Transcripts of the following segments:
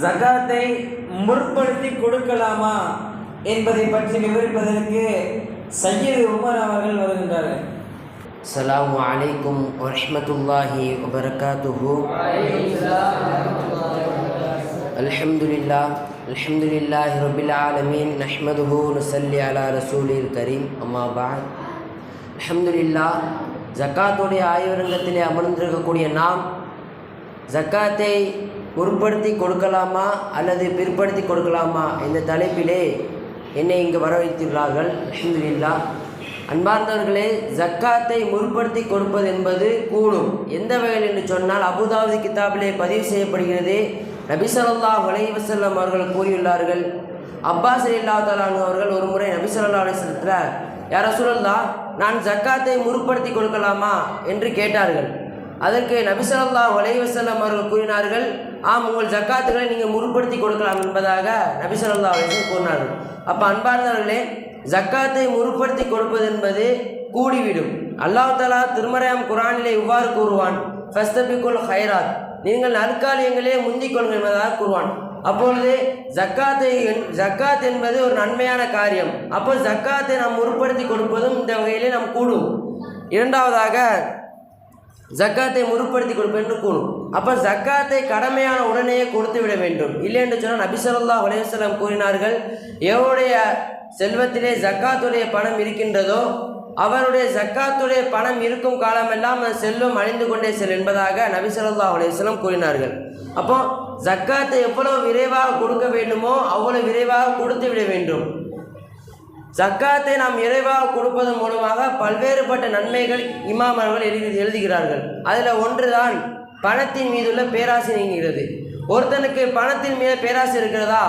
ஜகாத்தை முற்படுத்தி கொடுக்கலாமா என்பதை பற்றி விவரிப்பதற்கு சையது உமர் அவர்கள் வருகின்றார்கள். அஸ்ஸலாமு அலைக்கும் வரஹ்மத்துல்லாஹி வபரகாத்துஹு. அல்ஹம்துலில்லாஹி ரப்பில் ஆலமீன் நஹ்மதுஹு நுஸல்லி அலா ரசூலில் கரீம். அம்மா பஅத். அல்ஹம்துலில்லாஹ், ஜக்காத்துடைய ஆய்வரங்கத்திலே அமர்ந்திருக்கக்கூடிய நாம் ஜக்காத்தை முற்படுத்தி கொடுக்கலாமா அல்லது பிற்படுத்தி கொடுக்கலாமா என்ற தலைப்பிலே என்னை இங்கு வர வைத்துள்ளார்கள். அல்ஹம்துலில்லாஹ். அன்பார்ந்தவர்களே, ஜக்காத்தை முற்படுத்தி கொடுப்பது என்பது கூடும். எந்த வகையில் என்று சொன்னால், அபுதாவுது கிதாபிலே பதிவு செய்யப்படுகிறது. நபி ஸல்லல்லாஹு அலைஹி வஸல்லம் அவர்கள் கூறியுள்ளார்கள். அப்பாஸ் ரலியல்லாஹு தஆலா அன்ஹு அவர்கள் ஒரு முறை நபி ஸல்லல்லாஹு அலைஹி வஸல்லத்தில், யா ரசூலல்லாஹ், நான் ஜக்காத்தை முற்படுத்தி கொடுக்கலாமா என்று கேட்டார்கள். அதற்கு நபி ஸல்லல்லாஹு அலைஹி வஸல்லம் அவர்கள் கூறினார்கள், ஆம், உங்கள் ஜக்காத்துகளை நீங்கள் முற்படுத்தி கொடுக்கலாம் என்பதாக நபி ஸல்லல்லாஹு அலைஹி வஸல்லம் கூறினார்கள். அப்போ அன்பார்ந்தவர்களே, ஜக்காத்தை முற்படுத்தி கொடுப்பது என்பது கூடிவிடும். அல்லாஹ் தஆலா திருமறையாம் குர்ஆனிலே இவ்வாறு கூறுவான், ஃபஸ்தபிகுல் ஹைராத், நீங்கள் நற்காரியங்களே முந்திக் கொள்ளுங்கள் என்பதாக கூறுவான். அப்பொழுது ஜக்காத் என்பது ஒரு நன்மையான காரியம். அப்போ ஜக்காத்தை நாம் முற்படுத்தி கொடுப்பதும் இந்த வகையிலே நாம் கூடும். இரண்டாவதாக, ஜக்காத்தை முற்படுத்தி கொடுப்பது என்று கூறும். அப்போ ஜக்காத்தை கடமையான உடனேயே கொடுத்து விட வேண்டும். இல்லை என்று சொன்னால் நபி ஸல்லல்லாஹு அலைஹி வஸல்லம் கூறினார்கள், எவருடைய செல்வத்திலே ஜக்காத்துடைய பணம் இருக்கின்றதோ அவருடைய ஜக்காத்துடைய பணம் இருக்கும் காலமெல்லாம் அந்த செல்வம் அழிந்து கொண்டே செல் என்பதாக நபி ஸல்லல்லாஹு அலைஹி வஸல்லம் கூறினார்கள். அப்போ ஜக்காத்தை எவ்வளவு விரைவாக கொடுக்க வேண்டுமோ அவ்வளவு விரைவாக கொடுத்து விட வேண்டும். ஜக்காத்தை நாம் விரைவாக கொடுப்பதன் மூலமாக பல்வேறுபட்ட நன்மைகள் இமாம் அவர்கள் எழுதுகிறார்கள். அதில் ஒன்றுதான் பணத்தின் மீதுள்ள பேராசை நீங்கிறது. ஒருத்தனுக்கு பணத்தின் மீது பேராசை இருக்கிறதா,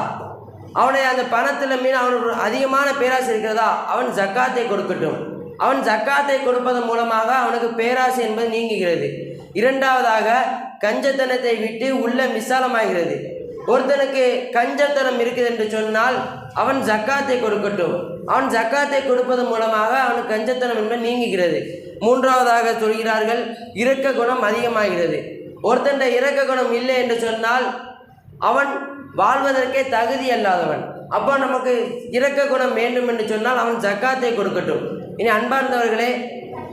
அவனுடைய அந்த பணத்தில் மீது அவனுக்கு அதிகமான பேராசை இருக்கிறதா, அவன் ஜக்காத்தை கொடுக்கட்டும். அவன் ஜக்காத்தை கொடுப்பதன் மூலமாக அவனுக்கு பேராசை என்பது நீங்குகிறது. இரண்டாவதாக, கஞ்சத்தனத்தை விட்டு உள்ள விசாலமாகிறது. ஒருத்தனுக்கு கஞ்சத்தனம் இருக்குது என்று சொன்னால் அவன் ஜக்காத்தை கொடுக்கட்டும். அவன் ஜக்காத்தை கொடுப்பதன் மூலமாக அவனுக்கு கஞ்சத்தனம் என்பது நீங்குகிறது. மூன்றாவதாக சொல்கிறார்கள், இரக்க குணம் அதிகமாகிறது. ஒருத்தன் இரக்க குணம் இல்லை என்று சொன்னால் அவன் வாழ்வதற்கே தகுதி அல்லாதவன். அப்போ நமக்கு இரக்க குணம் வேண்டும் என்று சொன்னால் அவன் ஜக்காத்தை கொடுக்கட்டும். இனி அன்பார்ந்தவர்களே,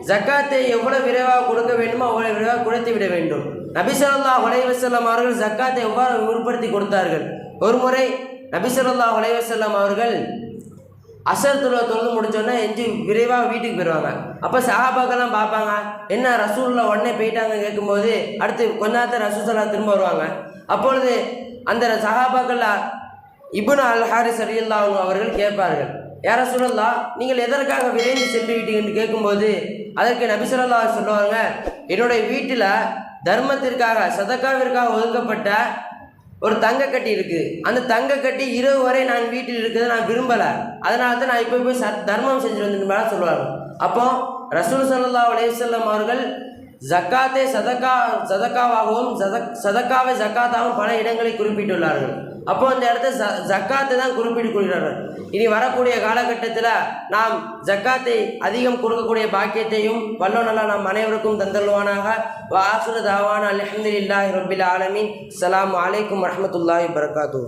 ஜக்காத்தை எவ்வளவு விரைவாக கொடுக்க வேண்டுமோ அவ்வளவு விரைவாக கொடுத்து விட வேண்டும். நபி ஸல்லல்லாஹு அலைஹி வஸல்லம் அவர்கள் ஜக்காத்தை எவ்வாறு முற்படுத்தி கொடுத்தார்கள்? ஒரு முறை நபி ஸல்லல்லாஹு அலைஹி வஸல்லம் அவர்கள் அசர் தொழுது முடிச்சோன்னா எஞ்சி விரைவாக வீட்டுக்கு போயிடுவாங்க. அப்போ சஹாபாக்கெல்லாம் பார்ப்பாங்க, என்ன ரசூலுல்லாஹ் உடனே போயிட்டாங்க கேட்கும்போது அடுத்து கொஞ்ச நேரத்தில் ரசூலுல்லாஹ் திரும்ப வருவாங்க. அப்பொழுது அந்த சஹாபாக்கள் இப்னு அல் ஹாரிஸ் ரலியல்லாஹு அன்ஹு அவர்கள் கேட்பார்கள், யா ரசூலல்லாஹ், நீங்கள் எதற்காக விரைந்து சென்று விட்டீங்கன்னு கேட்கும்போது அதற்கு நபி ஸல்லல்லாஹு அலைஹி வஸல்லம் சொல்லுவாங்க, என்னுடைய வீட்டில் தர்மத்திற்காக சதக்காவிற்காக ஒதுக்கப்பட்ட ஒரு தங்கக்கட்டி இருக்குது. அந்த தங்கக்கட்டி இரவு வரை நான் வீட்டில் இருக்கிறத நான் விரும்பலை, அதனால தான் நான் இப்போ போய் தர்மம் செஞ்சு வந்துட்டு சொல்லுவாங்க. அப்போ ரசூல் ஸல்லல்லாஹு அலைஹி வஸல்லம் அவர்கள் ஜக்காத்தை சதக்காவாகவும் சதக்காவை ஜக்காத்தாகவும் பல இடங்களை குறிப்பிட்டுள்ளார்கள். அப்போ அந்த இடத்த ஜக்காத்தை தான் குறிப்பிட்டு கொள்கிறார்கள். இனி வரக்கூடிய காலகட்டத்தில் நாம் ஜக்காத்தை அதிகம் கொடுக்கக்கூடிய பாக்கியத்தையும் வல்லோனல்லா நாம் அனைவருக்கும் தந்தல்வானாக. வ ஆகிரு தாவானா அல்ஹம்துலில்லாஹி ரப்பில் ஆலமீன். அஸ்ஸலாமு அலைக்கும் வரஹ்மத்துல்லாஹி வபரகாத்துஹு.